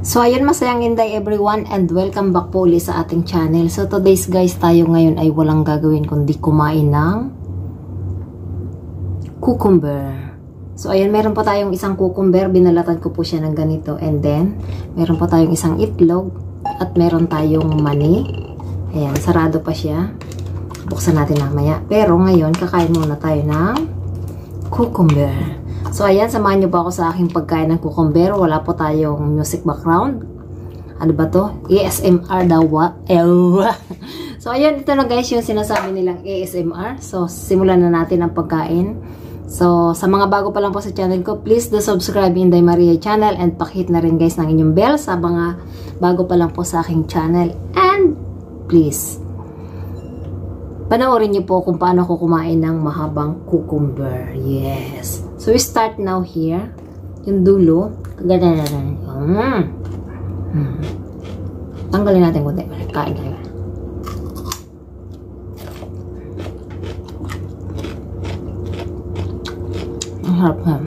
So ayun, masayang inday everyone and welcome back po ulit sa ating channel. So today's guys, tayo ngayon ay walang gagawin kundi kumain ng cucumber. So ayun, meron po tayong isang cucumber, binalatan ko po siya ng ganito, and then meron po tayong isang itlog at meron tayong mani. Ayan, sarado pa siya. Buksan natin mamaya. Pero ngayon, kakain muna tayo ng cucumber. So, ayan, samahan nyo ba ako sa aking pagkain ng cucumber? Wala po tayong music background. Ano ba to? ASMR daw. So, ayan, ito na guys yung sinasabi nilang ASMR. So, simulan na natin ang pagkain. So, sa mga bago pa lang po sa channel ko, please do subscribe Inday Maria channel and pakihit na rin guys ng inyong bell sa mga bago pa lang po sa aking channel. And, please, panoorin niyo po kung paano ko kumain ng mahabang cucumber. Yes. So, we start now here. Yung dulo. Ganyan. Tanggalin natin kunti. Kain tayo. Ang harap nga.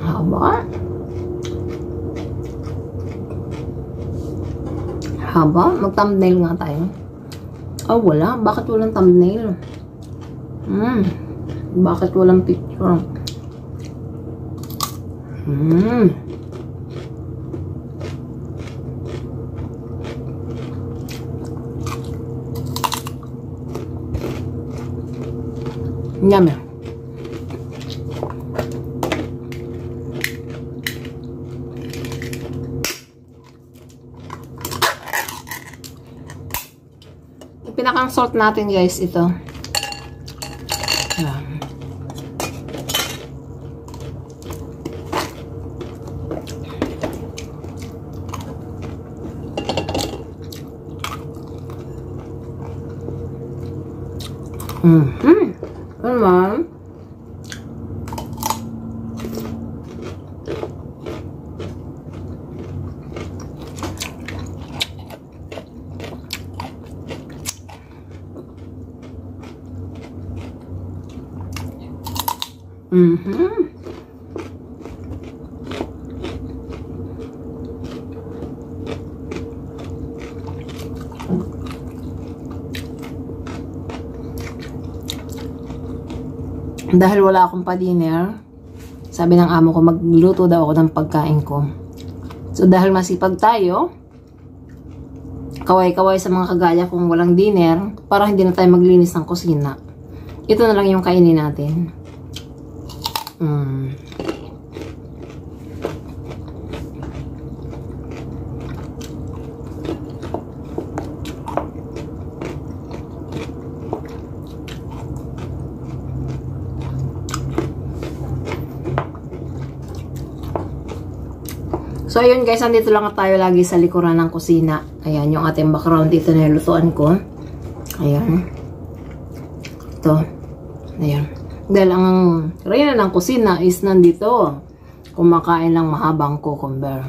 Haba. Haba. Mag-thumbnail nga tayo. Oh, wala. Bakit walang thumbnail? Bakit walang picture? Yummy. Pinakang salt natin guys ito. Ayan. Naman. Dahil wala akong pa-dinner, sabi ng amo ko, magluto daw ako ng pagkain ko. So, dahil masipag tayo, kaway-kaway sa mga kagaya kung walang dinner, para hindi na tayo maglinis ng kusina. Ito na lang yung kainin natin. So, ayun guys, andito lang tayo lagi sa likuran ng kusina. Ayan, yung ating background dito na nilutuan ko. Ayan. Ito. Ayan. Dahil ang reyna ng kusina is nandito. Kumakain ng mahabang cucumber.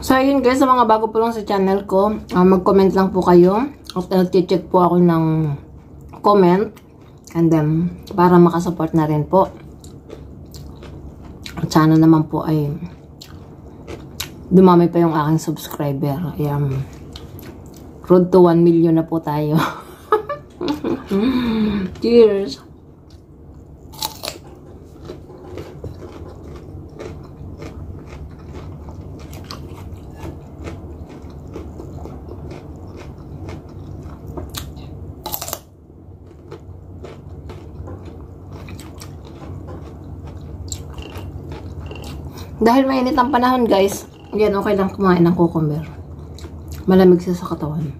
So, ayun guys, sa mga bago po lang sa channel ko, mag-comment lang po kayo. At check po ako ng comment. And then, para makasupport na rin po. At sana naman po ay dumami pa yung aking subscriber. Ayan. Road to 1 million na po tayo. Cheers! Dahil mainit ang panahon guys, yan, okay lang kumain ng cucumber. Malamig siya sa katawan.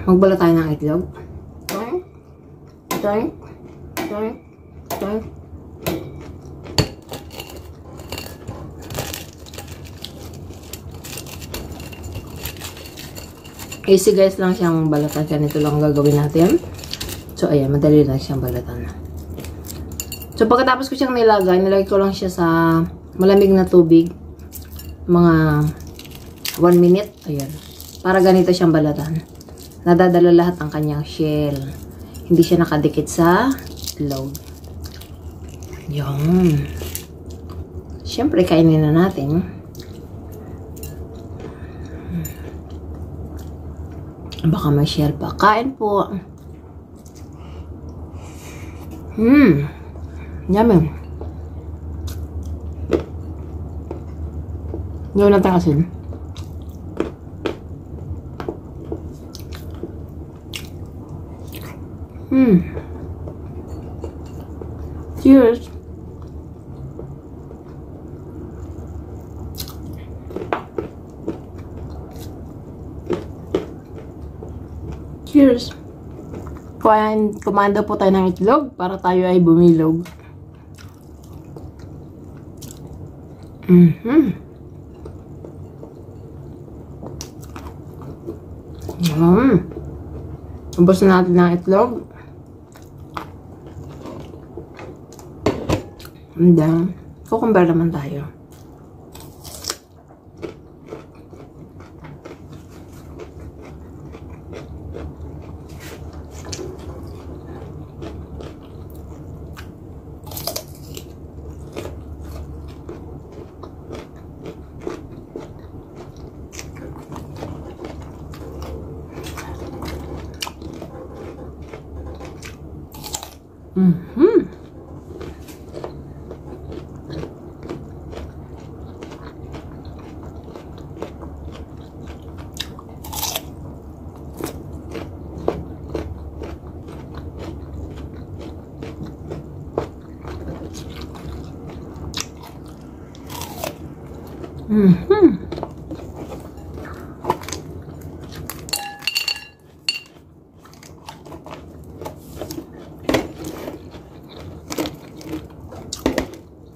Magbala tayo ng itlog. Tank. Tank. Tank. Easy guys lang siyang balatan. Ganito lang gagawin natin. So, ayan. Madali lang siyang balatan. So, pagkatapos ko siyang nilagay ko lang siya sa malamig na tubig. Mga 1 minute. Ayan. Para ganito siyang balatan. Nadadala lahat ang kanyang shell. Hindi siya nakadikit sa itlog. Yan. Siyempre, kainin na natin. Baka may shell pa. Kain po. Yummy. Gawin natin asin. Cheers. Cheers. Kumain daw po tayo ng itlog para tayo ay bumilog. Ubos na natin ng itlog. And then, cucumber naman tayo.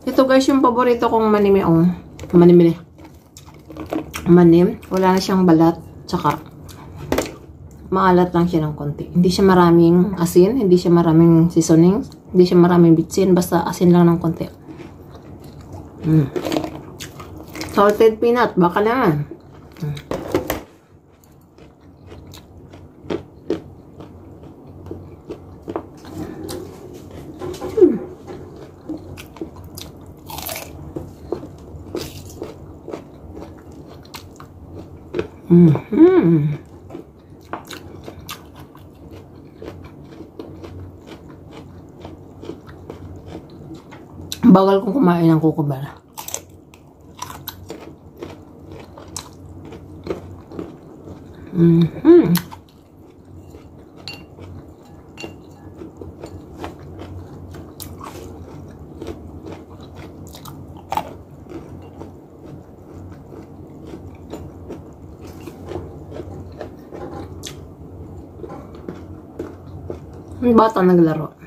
Ito guys yung paborito kong manimi. Manim. Wala na siyang balat. Tsaka maalat lang siya ng konti. Hindi siya maraming asin. Hindi siya maraming seasoning. Hindi siya maraming bitsin. Basta asin lang ng konti. Salted peanut. Baka naman. Bagal kong kumain ng cucumber. Yung bata naglaro.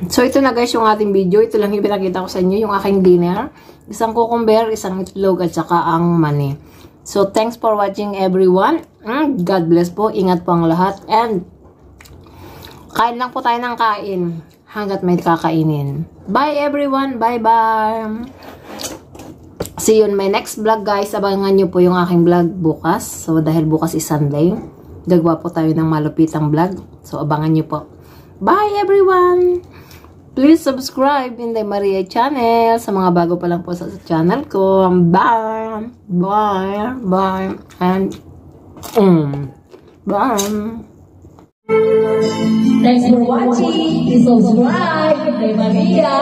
So, ito na guys yung ating video. Ito lang yung pinakita ko sa inyo, yung aking dinner. Isang cucumber, isang itlog, at saka ang mani. So, thanks for watching everyone. God bless po. Ingat po ang lahat. And, kain lang po tayo ng kain hanggat may kakainin. Bye everyone. Bye-bye. See you in my next vlog guys. Abangan nyo po yung aking vlog bukas. So, dahil bukas is Sunday, gagawa po tayo ng malupitang vlog. So, abangan nyo po. Bye everyone. Please subscribe in the Maria channel. Sa mga bago pa lang po sa channel ko. Bye. Bye. Bye. And bye. Thanks for watching. Please subscribe. Kay Maria.